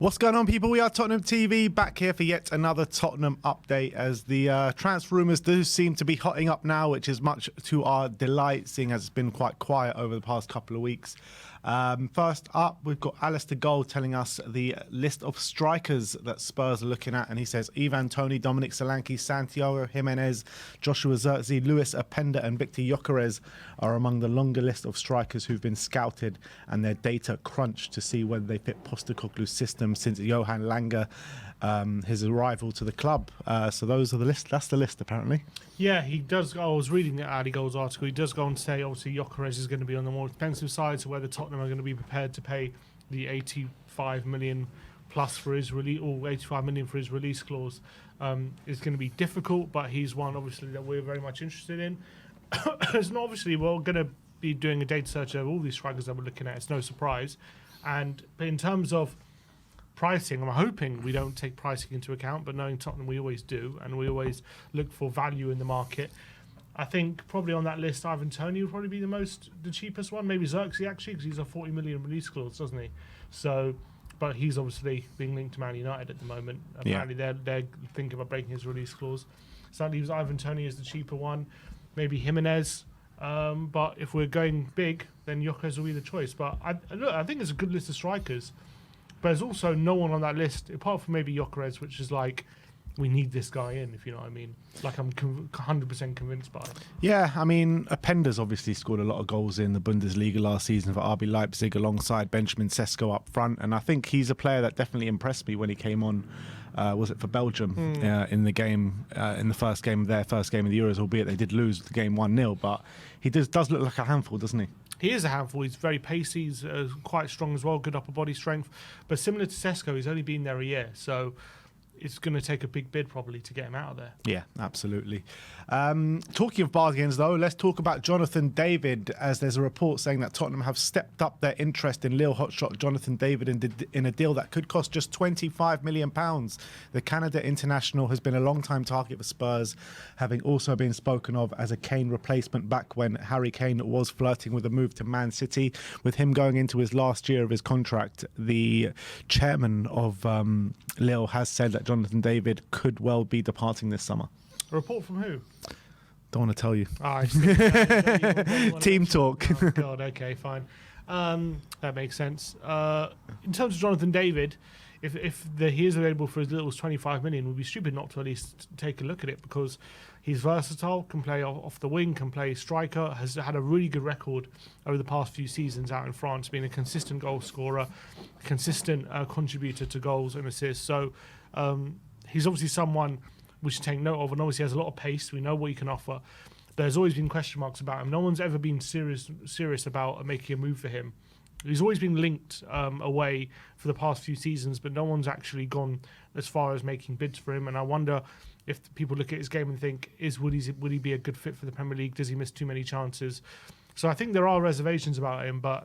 What's going on, people? We are Tottenham TV, back here for yet another Tottenham update as the transfer rumours do seem to be hotting up now, which is much to our delight, seeing as it's been quite quiet over the past couple of weeks. First up, we've got Alistair Gold telling us the list of strikers that Spurs are looking at, and he says Ivan Toney, Dominic Solanke, Santiago Jimenez, Joshua Zirkzee, Luis Openda and Victor Gyökeres are among the longer list of strikers who've been scouted and their data crunched to see whether they fit Postecoglou's system since Johan Lange, his arrival to the club. So those are the list. That's the list, apparently. Yeah, he does. I was reading Ali Gold's article. He does go on to say, obviously, Gyökeres is going to be on the more expensive side, so whether Tottenham are going to be prepared to pay the 85 million plus for his release, or 85 million for his release clause, is going to be difficult. But he's one, obviously, that we're very much interested in. It's not obviously we're going to be doing a data search of all these strikers that we're looking at. It's no surprise. But in terms of pricing, I'm hoping we don't take pricing into account, but knowing Tottenham, we always do, and we always look for value in the market. I think probably on that list, Ivan Toney would probably be the cheapest one. Maybe Zirkzee, actually, because he's a 40 million release clause, doesn't he? So, but he's obviously being linked to Man United at the moment. Apparently, they're thinking about breaking his release clause. So that leaves Ivan Toney as the cheaper one. Maybe Jimenez. But if we're going big, then Gyökeres will be the choice. But I think it's a good list of strikers. But there's also no one on that list, apart from maybe Gyökeres, which is like, we need this guy in, if you know what I mean. Like, I'm 100% convinced by it. Yeah, I mean, Openda's obviously scored a lot of goals in the Bundesliga last season for RB Leipzig alongside Benjamin Sesko up front. And I think he's a player that definitely impressed me when he came on, was it for Belgium, in the game, in the first game of the Euros, albeit they did lose the game 1-0. But he does look like a handful, doesn't he? He is a handful. He's very pacey. He's quite strong as well, good upper body strength. But similar to Sesko, he's only been there a year. So it's going to take a big bid probably to get him out of there. Yeah, absolutely. Talking of bargains, though, let's talk about Jonathan David, as there's a report saying that Tottenham have stepped up their interest in Lille hotshot Jonathan David in a deal that could cost just £25 million. The Canada international has been a long-time target for Spurs, having also been spoken of as a Kane replacement back when Harry Kane was flirting with a move to Man City. With him going into his last year of his contract, the chairman of Lille has said that Jonathan David could well be departing this summer. A report from who? Don't want to tell you. Oh, Team talk. Oh, God, okay, fine. That makes sense. In terms of Jonathan David, if he is available for as little as 25 million, we'd be stupid not to at least take a look at it, because he's versatile, can play off the wing, can play striker, has had a really good record over the past few seasons out in France, being a consistent goal scorer, consistent contributor to goals and assists. So he's obviously someone we should take note of, and obviously has a lot of pace. We know what he can offer. There's always been question marks about him. No one's ever been serious about making a move for him. He's always been linked away for the past few seasons, but no one's actually gone as far as making bids for him. And I wonder if people look at his game and think, would he be a good fit for the Premier League? Does he miss too many chances? So I think there are reservations about him, but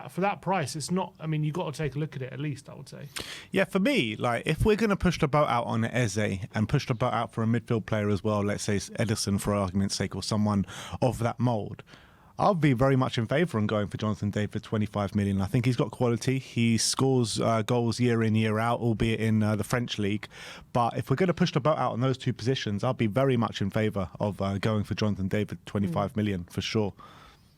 for that price, it's not. I mean, you've got to take a look at it at least, I would say. Yeah, for me, like, if we're going to push the boat out on Eze and push the boat out for a midfield player as well, let's say Edison for argument's sake, or someone of that mould, I'll be very much in favour on going for Jonathan David for 25 million. I think he's got quality. He scores goals year in, year out, albeit in the French league. But if we're going to push the boat out on those two positions, I'll be very much in favour of going for Jonathan David 25 million for sure.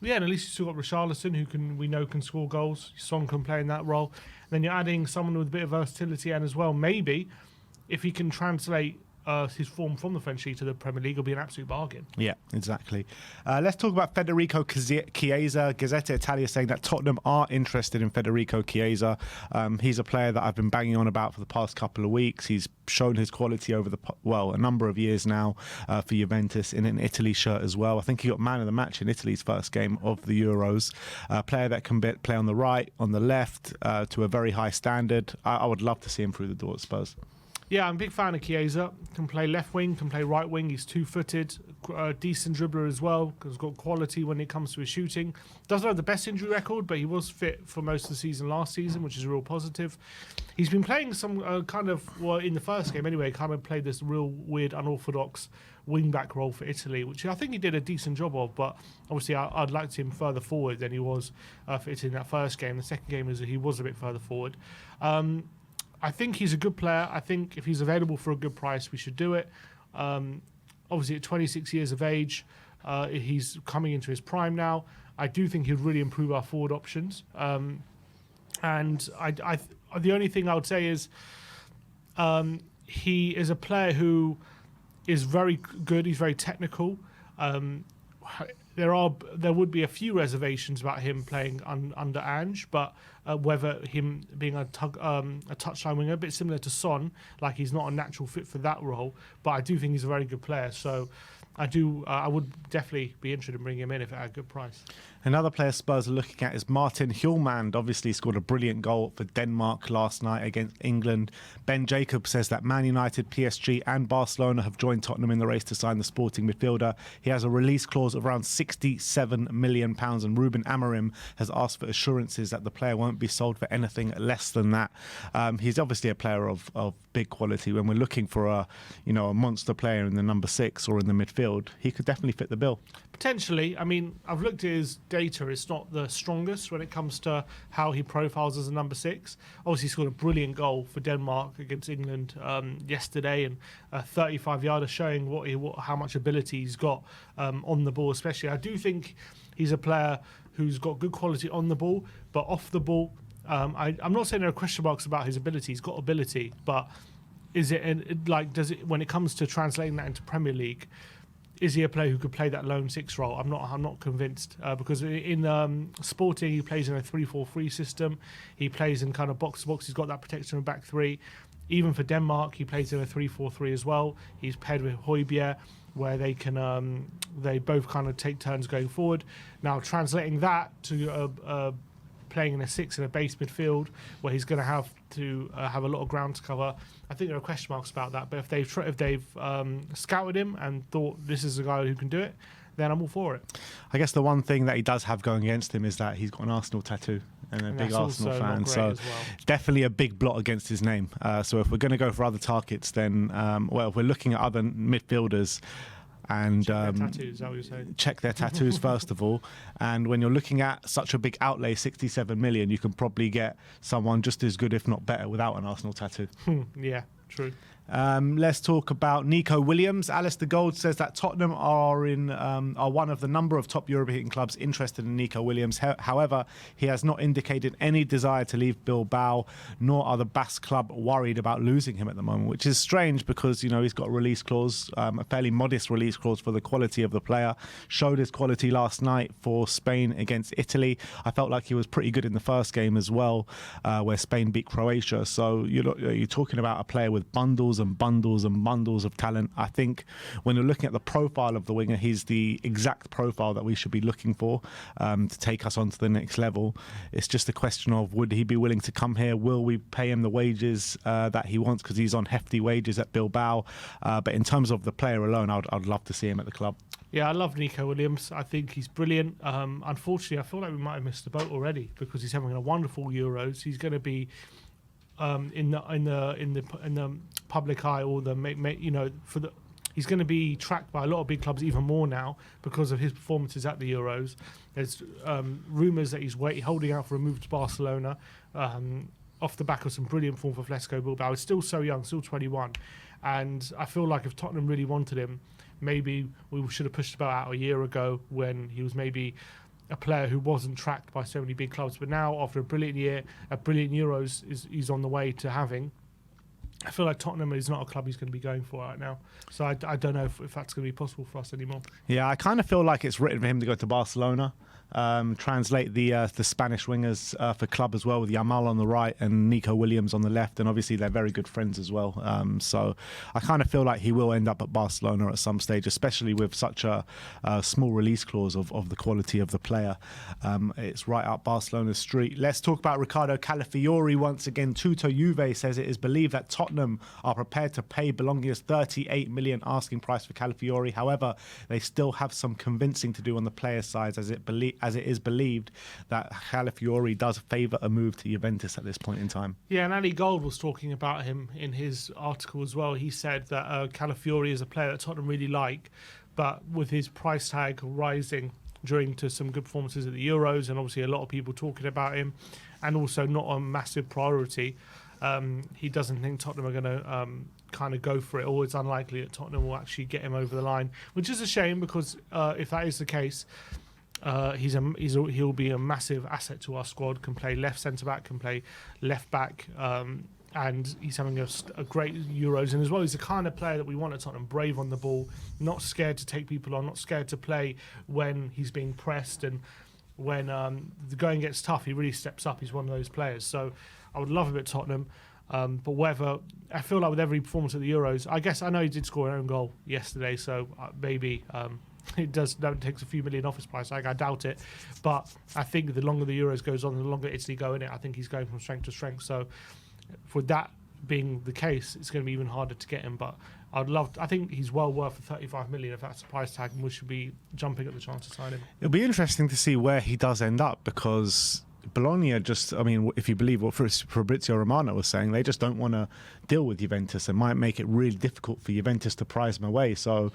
Yeah, and at least you've still got Richarlison, who we know can score goals. Son can play in that role. And then you're adding someone with a bit of versatility, and as well, maybe, if he can translate his form from the French League to the Premier League, it'll be an absolute bargain. Yeah, exactly. Let's talk about Federico Chiesa. Gazzetta Italia saying that Tottenham are interested in Federico Chiesa. He's a player that I've been banging on about for the past couple of weeks. He's shown his quality over a number of years now for Juventus in an Italy shirt as well. I think he got man of the match in Italy's first game of the Euros. A player that can play on the right, on the left, to a very high standard. I would love to see him through the door at Spurs. Yeah, I'm a big fan of Chiesa. Can play left wing, can play right wing. He's two-footed, decent dribbler as well. Has got quality when it comes to his shooting. Doesn't have the best injury record, but he was fit for most of the season last season, which is a real positive. He's been playing some in the first game anyway, kind of played this real weird, unorthodox wing-back role for Italy, which I think he did a decent job of, but obviously I'd liked him further forward than he was for Italy in that first game. The second game he was a bit further forward. I think he's a good player. I think if he's available for a good price, we should do it. Obviously, at 26 years of age, he's coming into his prime now. I do think he'd really improve our forward options. And the only thing I would say is he is a player who is very good. He's very technical. There would be a few reservations about him playing under Ange, but whether him being a touchline winger, a bit similar to Son, like he's not a natural fit for that role. But I do think he's a very good player. So I would definitely be interested in bringing him in if at a good price. Another player Spurs are looking at is Martin Hjulmand. Obviously scored a brilliant goal for Denmark last night against England. Ben Jacobs says that Man United, PSG and Barcelona have joined Tottenham in the race to sign the sporting midfielder. He has a release clause of around £67 million, and Ruben Amorim has asked for assurances that the player won't be sold for anything less than that. He's obviously a player of big quality. When we're looking for a monster player in the number 6 or in the midfield, he could definitely fit the bill. Potentially. I mean, I've looked at his data. It's not the strongest when it comes to how he profiles as a number 6. Obviously, he scored a brilliant goal for Denmark against England yesterday, and a 35-yarder showing how much ability he's got on the ball, especially. I do think he's a player who's got good quality on the ball, but off the ball, I'm not saying there are question marks about his ability. He's got ability, but when it comes to translating that into Premier League, is he a player who could play that lone 6 role? I'm not convinced because in Sporting he plays in a 3-4-3 system. He plays in kind of box to box. He's got that protection in back 3. Even for Denmark, he plays in a 3-4-3 as well. He's paired with Højbjerg, where they both kind of take turns going forward. Now translating that to playing in a 6 in a base midfield, where he's going to have have a lot of ground to cover. I think there are question marks about that, but if they've scouted him and thought this is a guy who can do it, then I'm all for it. I guess the one thing that he does have going against him is that he's got an Arsenal tattoo and a big Arsenal fan, so definitely a big blot against his name. So if we're going to go for other targets, then if we're looking at other midfielders, and check their tattoos first of all. And when you're looking at such a big outlay, 67 million, you can probably get someone just as good, if not better, without an Arsenal tattoo. Yeah, true. Let's talk about Nico Williams. Alistair Gold says that Tottenham are one of the number of top European clubs interested in Nico Williams. However, he has not indicated any desire to leave Bilbao, nor are the Basque club worried about losing him at the moment, which is strange because he's got a release clause, a fairly modest release clause for the quality of the player. Showed his quality last night for Spain against Italy. I felt like he was pretty good in the first game as well, where Spain beat Croatia. So you're talking about a player with bundles and bundles and bundles of talent. I think when you're looking at the profile of the winger, he's the exact profile that we should be looking for to take us on to the next level. It's just a question of, would he be willing to come here? Will we pay him the wages that he wants, because he's on hefty wages at Bilbao? But in terms of the player alone, I'd love to see him at the club. Yeah, I love Nico Williams. I think he's brilliant. Unfortunately, I feel like we might have missed the boat already because he's having a wonderful Euros. He's going to be in the public eye, or he's going to be tracked by a lot of big clubs even more now because of his performances at the Euros. There's rumours that he's holding out for a move to Barcelona off the back of some brilliant form for Atletico Bilbao. He's still so young, still 21, and I feel like if Tottenham really wanted him, maybe we should have pushed about out a year ago when he was maybe a player who wasn't tracked by so many big clubs. But now, after a brilliant year, a brilliant Euros he's on the way to having, I feel like Tottenham is not a club he's going to be going for right now. So I don't know if that's going to be possible for us anymore. Yeah, I kind of feel like it's written for him to go to Barcelona. Translate the Spanish wingers for club as well, with Yamal on the right and Nico Williams on the left, and obviously they're very good friends as well. So I kind of feel like he will end up at Barcelona at some stage, especially with such a small release clause of the quality of the player. It's right up Barcelona's street. Let's talk about Ricardo Calafiori once again. Tutto Juve says it is believed that Tottenham are prepared to pay Bologna's 38 million asking price for Calafiori. However, they still have some convincing to do on the player's side, as it is believed that Calafiori does favour a move to Juventus at this point in time. Yeah, and Ali Gold was talking about him in his article as well. He said that Calafiori is a player that Tottenham really like, but with his price tag rising during to some good performances at the Euros, and obviously a lot of people talking about him, and also not a massive priority, he doesn't think Tottenham are going to kind of go for it, or it's unlikely that Tottenham will actually get him over the line, which is a shame because if that is the case, he'll be a massive asset to our squad. Can play left centre back, can play left back, and he's having a great Euros. And as well, he's the kind of player that we want at Tottenham: brave on the ball, not scared to take people on, not scared to play when he's being pressed, and when the going gets tough, he really steps up. He's one of those players. So I would love him at Tottenham. But whether I feel like with every performance at the Euros, I know he did score an own goal yesterday, so maybe it takes a few million off his price. I doubt it, but I think the longer the Euros goes on, the longer Italy go in it, I think he's going from strength to strength. So for that being the case, it's going to be even harder to get him. But I think he's well worth 35 million if that's the price tag, and we should be jumping at the chance to sign him. It'll be interesting to see where he does end up, because Bologna if you believe what Fabrizio Romano was saying, they just don't want to deal with Juventus. It might make it really difficult for Juventus to prize him away. So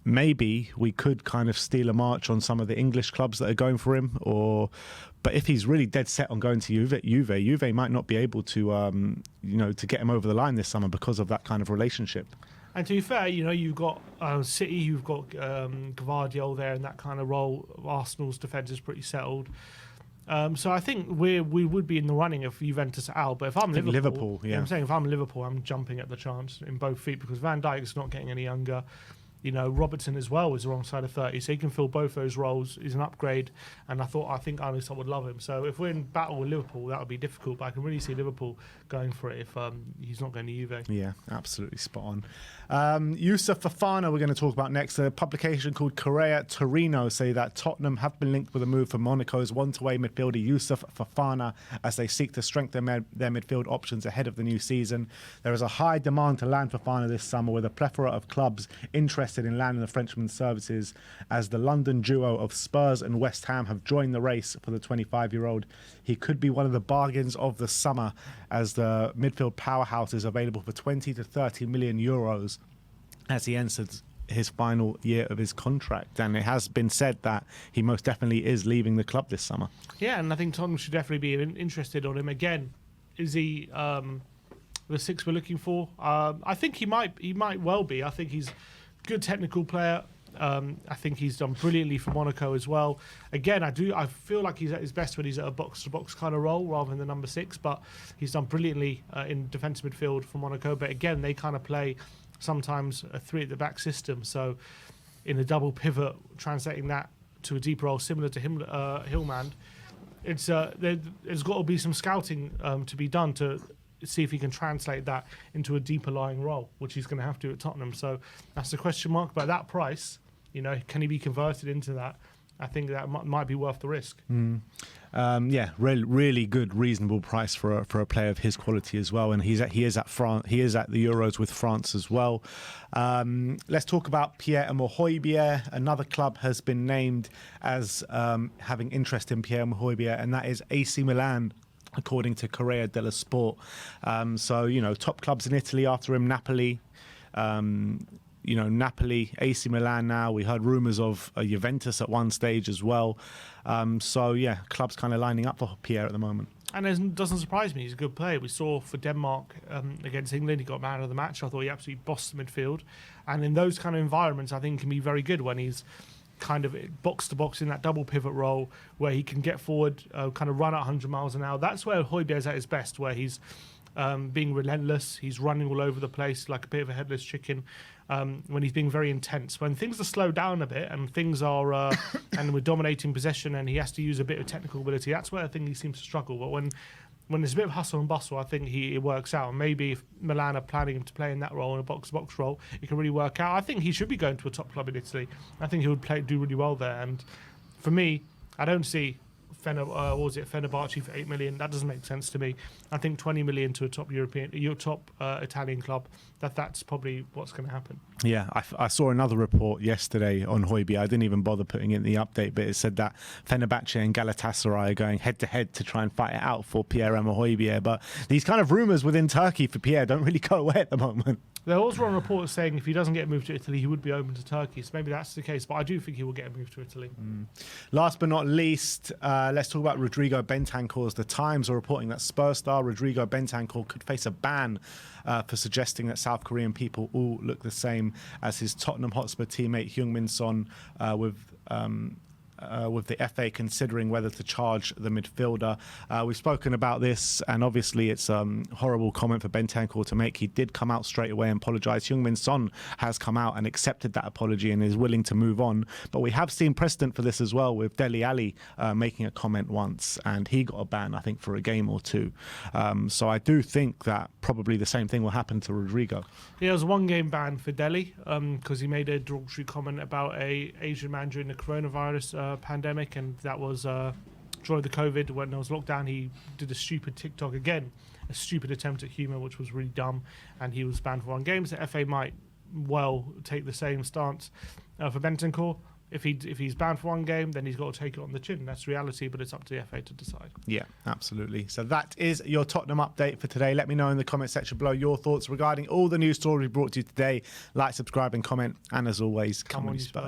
maybe we could kind of steal a march on some of the English clubs that are going for him. But if he's really dead set on going to Juve might not be able to to get him over the line this summer because of that kind of relationship. And to be fair, you've got City, you've got Gvardiol there in that kind of role. Arsenal's defence is pretty settled. So I think we would be in the running of Juventus out. But if I'm Liverpool, yeah. I'm saying if I'm Liverpool, I'm jumping at the chance in both feet, because Van Dijk's not getting any younger. Robertson as well is alongside of 30, so he can fill both those roles. He's an upgrade, and I think Arneson would love him. So if we're in battle with Liverpool, that would be difficult, but I can really see Liverpool going for it if he's not going to Juve. Yeah, absolutely spot on. Youssouf Fofana we're going to talk about next. A publication called Corriere Torino say that Tottenham have been linked with a move for Monaco's one-to-way midfielder Youssouf Fofana as they seek to strengthen their midfield options ahead of the new season. There is a high demand to land Fofana this summer, with a plethora of clubs interested in landing the Frenchman's services, as the London duo of Spurs and West Ham have joined the race for the 25-year-old. He could be one of the bargains of the summer, as the midfield powerhouse is available for 20 to 30 million euros as he enters his final year of his contract. And it has been said that he most definitely is leaving the club this summer. Yeah, and I think Tottenham should definitely be interested on him. Again, is he the six we're looking for? I think he might well be. I think he's good technical player. I think he's done brilliantly for Monaco as well. Again, I feel like he's at his best when he's at a box-to-box kind of role rather than the number 6, but he's done brilliantly in defensive midfield for Monaco. But again, they kind of play sometimes a 3 at the back system. So in a double pivot, translating that to a deeper role similar to Hjulmand, there's got to be some scouting to be done to see if he can translate that into a deeper lying role, which he's going to have to at Tottenham. So that's the question mark. But at that price, can he be converted into that? I think that might be worth the risk. Really good, reasonable price for a player of his quality as well. And he is at France. He is at the Euros with France as well. Let's talk about Pierre-Emile Højbjerg. Another club has been named as having interest in Pierre-Emile Højbjerg, and that is AC Milan, according to Corriere dello Sport. Top clubs in Italy after him: Napoli, Napoli, AC Milan now. We heard rumours of Juventus at one stage as well. Clubs kind of lining up for Pierre at the moment. And it doesn't surprise me. He's a good player. We saw for Denmark against England, he got man of the match. I thought he absolutely bossed the midfield. And in those kind of environments, I think he can be very good when he's kind of box to box in that double pivot role where he can get forward, kind of run at 100 miles an hour. That's where Højbjerg's at his best, where he's being relentless. He's running all over the place like a bit of a headless chicken. When he's being very intense. When things are slowed down a bit and things are and we're dominating possession and he has to use a bit of technical ability, that's where I think he seems to struggle. But when there's a bit of hustle and bustle, I think it works out. And maybe if Milan are planning him to play in that role, in a box-to-box role, it can really work out. I think he should be going to a top club in Italy. I think he would do really well there. And for me, I don't see Fenerbahce for 8 million. That doesn't make sense to me. I think 20 million to a top Italian club. That's probably what's going to happen. Yeah, I saw another report yesterday on Højbjerg. I didn't even bother putting in the update, but it said that Fenerbahce and Galatasaray are going head-to-head to try and fight it out for Pierre-Emile Højbjerg. But these kind of rumours within Turkey for Pierre don't really go away at the moment. There was one report saying if he doesn't get moved to Italy, he would be open to Turkey. So maybe that's the case, but I do think he will get moved to Italy. Last but not least, let's talk about Rodrigo Bentancur. The Times are reporting that Spurs star Rodrigo Bentancur could face a ban for suggesting that South Korean people all look the same as his Tottenham Hotspur teammate Hjulmand with the FA considering whether to charge the midfielder. We've spoken about this, and obviously it's a horrible comment for Bentancur to make. He did come out straight away and apologise. Heung-min Son has come out and accepted that apology and is willing to move on. But we have seen precedent for this as well, with Dele Alli making a comment once, and he got a ban, I think, for a game or two. So I do think that probably the same thing will happen to Rodrigo. Yeah, there was a one-game ban for Dele because he made a derogatory comment about a Asian man during the coronavirus pandemic, and that was during the COVID when there was lockdown. He did a stupid TikTok again, a stupid attempt at humour, which was really dumb, and he was banned for one game. So the FA might well take the same stance for Bentancur. If he's banned for one game, then he's got to take it on the chin. That's reality, but it's up to the FA to decide. Yeah, absolutely. So that is your Tottenham update for today. Let me know in the comment section below your thoughts regarding all the news stories we brought to you today. Like, subscribe and comment. And as always, come on, you Spurs.